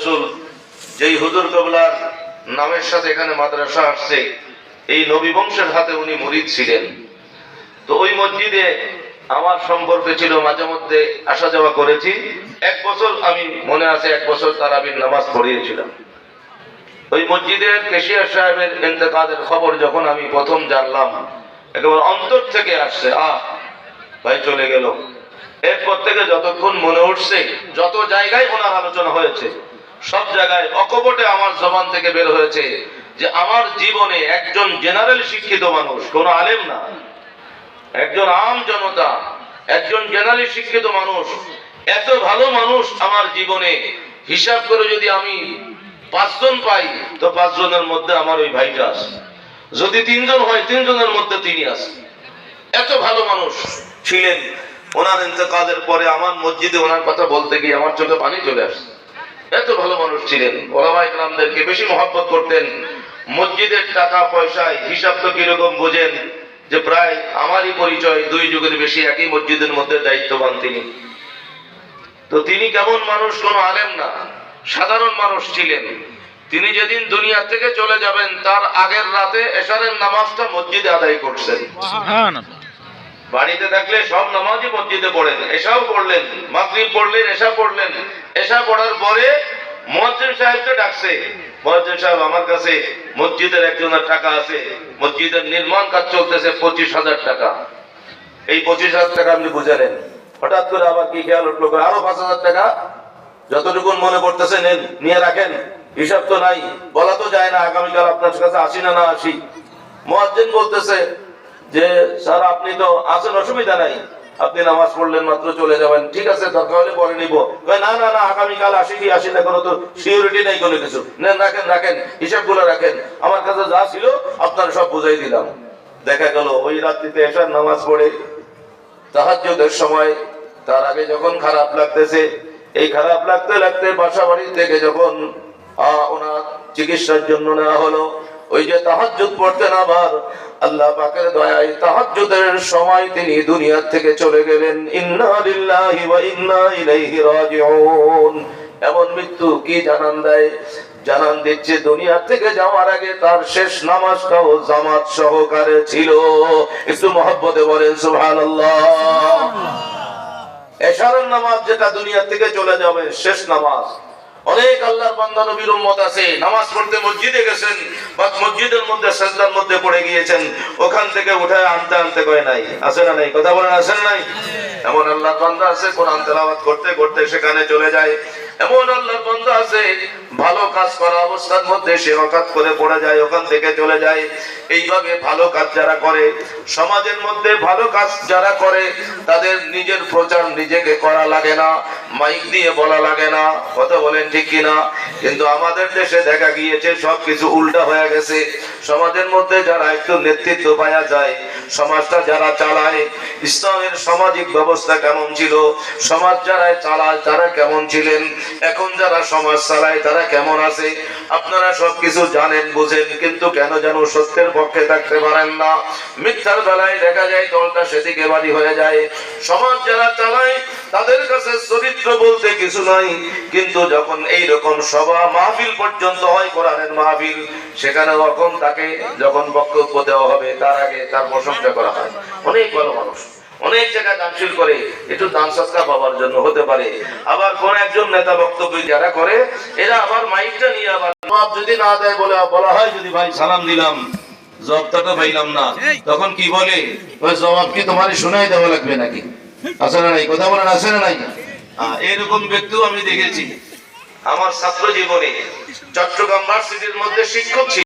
রসুল যেই হুজুর কেবলার নামের সাথে এখানে মাদ্রাসা আসছে, এই নবী বংশের হাতে উনি মুরিদ ছিলেন। তো ওই মসজিদে আমার সম্পর্ক ছিল, মাঝে মধ্যে আসা যাওয়া করেছি। এক বছর আমি মনে আছে, এক বছর তারাবির নামাজ পড়িয়েছিলাম। ওই মসজিদের কেশিয়ার সাহেবের ইন্তেকালের খবর যখন আমি প্রথম জানলাম, একেবারে অন্তর থেকে আসছে, ভাই চলে গেল। এরপর থেকে যতক্ষণ মনে উঠছে, যত জায়গায় ওনার আলোচনা হয়েছে, সব জায়গায় অকপটে আমার জবান থেকে বের হয়েছে যে আমার জীবনে একজন জেনারেল শিক্ষিত মানুষ, কোন আলেম না, একজন আম জনতা, একজন জেনারেল শিক্ষিত মানুষ, এত ভালো মানুষ আমার জীবনে হিসাব করে যদি আমি 5 জন পাই, তো 5 জনের মধ্যে আমার ওই ভাইটা আছে। যদি 3 জন হয়, 3 জনের মধ্যে তিনি আছে। এত ভালো মানুষ ছিলেন। ওনার ইন্তেকালের পরে আমার মসজিদে ওনার কথা বলতে গিয়ে আমার চোখে পানি চলে আসছে। এত ভালো মানুষ ছিলেন। ওলামায়ে কেরামদেরকে বেশি মহব্বত করতেন। মসজিদের টাকা পয়সায় হিসাব তো কিরকম বোঝেন, যে প্রায় আমারই পরিচয়, 2 যুগের বেশি একই মসজিদের মধ্যে দায়িত্ববান তিনি। তো তিনি কেমন মানুষ, কোন আলেম না, সাধারণ মানুষ ছিলেন। তিনি যেদিন দুনিয়া থেকে চলে যাবেন, তার আগের রাতে এশারের নামাজটা মসজিদে আদায় করছেন। বাড়িতে থাকলে সব নামাজই মসজিদে পড়েন, এশাও পড়লেন, মাগরিব পড়লেন, এশা পড়লেন। এশা পড়ার পরে মুয়াজ্জিন সাহেবকে ডাকছে, মুয়াজ্জিন সাহেব আমার কাছে মসজিদের একজনের টাকা আছে, মসজিদের নির্মাণ কাজ চলতেছে 25,000 টাকা। এই 25,000 টাকা আপনি বুঝালেন। হঠাৎ করে আবার কি খেয়াল উঠলো, আরো 5,000 টাকা, যতটুকুন মনে পড়তেছে নেন, নিয়ে রাখেন, হিসাব তো নাই, বলা তো যায় না আগামীকাল আপনার কাছে আসি না না আসি। মুয়াজ্জিন বলতেছে যে স্যার আপনি তো আছেন, অসুবিধা নাই, আপনি নামাজ পড়লেন মাত্র চলে যাবেন, ঠিক আছে দরকার হলে পরে নিব। না না না, আগামীকাল আসি কি আসি না, কোনো তো সিকিউরিটি নাই কোনো কিছু, নেন রাখেন রাখেন, হিসাবগুলো রাখেন, আমার কাছে যা ছিল আপনারা সব বুঝাই দিলাম। দেখা গেল ওই রাত্রিতে এশার নামাজ পড়ে তাহাজ্জুদের সময়, তার আগে যখন খারাপ লাগতেছে, এই খারাপ লাগতে লাগতে বাসা বাড়ি থেকে যখন ওনার চিকিৎসার জন্য নেওয়া হলো, ওই যে তাহাজ্জুদ পড়তেন, আবার আল্লাহ পাকের দয়ায় তাহাজ্জুদের সময় তিনি দুনিয়া থেকে চলে গেলেন। ইন্না লিল্লাহি ওয়া ইন্না ইলাইহি রাজিউন। এমন মৃত্যু কি জানান দেয়, জানান দিচ্ছে দুনিয়া থেকে যাওয়ার আগে তার শেষ নামাজটাও জামাত সহকারে ছিল। একটু মহব্বতে বলেন সুবহানাল্লাহ। এশারের নামাজ যেটা দুনিয়া থেকে চলে যাবে, শেষ নামাজ। অনেক আল্লাহর বান্দা নবীর উম্মত আছে, নামাজ পড়তে মসজিদে গেছেন, বা মসজিদের মধ্যে সাজদার মধ্যে পড়ে গিয়েছেন, ওখান থেকে উঠায় আনতে আনতে কয় নাই, আছে না নাই, কথা বলেন আছে না নাই? এমন আল্লাহর বান্দা আছে কোরআন তেলাওয়াত করতে করতে সেখানে চলে যায়। এমন আল্লাহর বান্দা আছে ভালো কাজ করা অবস্থার মধ্যে সে হঠাৎ করে পড়ে যায়, ওখান থেকে চলে যায়। এইভাবে ভালো কাজ যারা করে, সমাজের মধ্যে ভালো কাজ যারা করে, তাদের নিজের প্রচার নিজেকে করা লাগে না, মাইক দিয়ে বলা লাগে না, কথা বলেন ঠিক কিনা? কিন্তু আমাদের দেশে দেখা গিয়েছে সবকিছু উল্টা হয়ে গেছে। সমাজের মধ্যে যারা একটু নেতৃত্ব পাওয়া যায়, সমাজটা যারা চালায়, ইসলামের সামাজিক ব্যবস্থা কেমন ছিল, সমাজ যারা চালায় তারা কেমন ছিলেন, এখন যারা সমাজ চালায় তারা কেমন আছে, আপনারা সবকিছু জানেন বুঝেন, কিন্তু কেন যেন সত্যের পক্ষে থাকতে পারেন না। মিথ্যার বেলায় দেখা যায় দলটা সেদিকে বাড়ি হয়ে যায়। সমাজ যারা চালায় তাদের কাছে চরিত্র বলতে কিছু নাই, কিন্তু যখন এইরকম সভা মাহফিল পর্যন্ত হয়, কোরআনের মাহফিল, সেখানে তখন তাকে যখন বক্তব্য দেওয়া হবে তার আগে তার প্রশংসা করা হয়। অনেক ভালো মানুষ অনেক জায়গায় দানশীল করে, একটু দান সৎকার পাওয়ার জন্য হতে পারে। আবার কোন একজন নেতা বক্তব্য যারা করে, এরা আবার মাইকটা নিয়ে আবার জবাব যদি না দেয়, বলা হয় যদি ভাই সালাম দিলাম, জবাবটা তো পাইলাম না, তখন কি বলে, ওই জবাব কি তোমার শোনাই দেওয়া লাগবে নাকি? আছে না নাই, কথা বলেন আছে না নাই? এরকম ব্যক্তিও আমি দেখেছি আমার ছাত্র জীবনে। চট্টগ্রাম ভার্সিটির মধ্যে শিক্ষক ছিল।